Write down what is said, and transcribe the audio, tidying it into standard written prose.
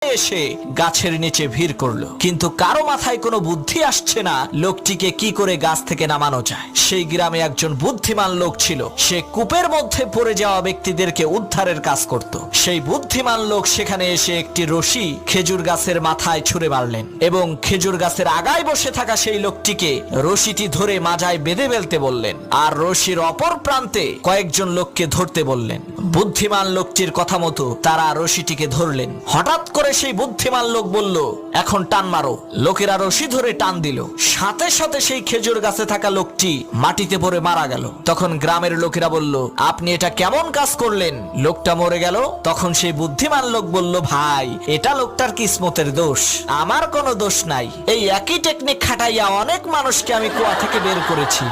এসে গাছের নিচে ভিড় করলো, কিন্তু কারো মাথায় কোনো বুদ্ধি আসছে না লোকটিকে কি করে গাছ থেকে নামানো যায়। সেই গ্রামে একজন বুদ্ধিমান লোক ছিল, সে কূপের মধ্যে পড়ে যাওয়া ব্যক্তিদেরকে উদ্ধারের কাজ করত। সেই বুদ্ধিমান লোক সেখানে এসে একটি রশি খেজুর গাছের মাথায় ছুঁড়ে মারলেন এবং খেজুর গাছের আগায় বসে থাকা সেই লোকটিকে রশিটি ধরে মাজায় বেঁধে ফেলতে বললেন, আর রশির অপর প্রান্তে কয়েকজন লোককে ধরতে বললেন। বুদ্ধিমান লোকটির কথা মতো তারা রশিটিকে ধরলেন। হঠাৎ করে সেই বুদ্ধিমান লোক বলল, এখন টান মারো। লোকেরা রশি ধরে টান দিল, সাথে সাথে সেই খেজুর গাছে থাকা লোকটি মাটিতে পড়ে মারা গেল। তখন গ্রামের লোকেরা বলল, আপনি এটা কেমন কাজ করলেন, লোকটা মরে গেল। তখন সেই বুদ্ধিমান লোক বলল, ভাই এটা লোকটার কিসমতের দোষ, আমার কোনো দোষ নাই। এই একই টেকনিক খাটাইয়া অনেক মানুষকে আমি কুয়া থেকে বের করেছি।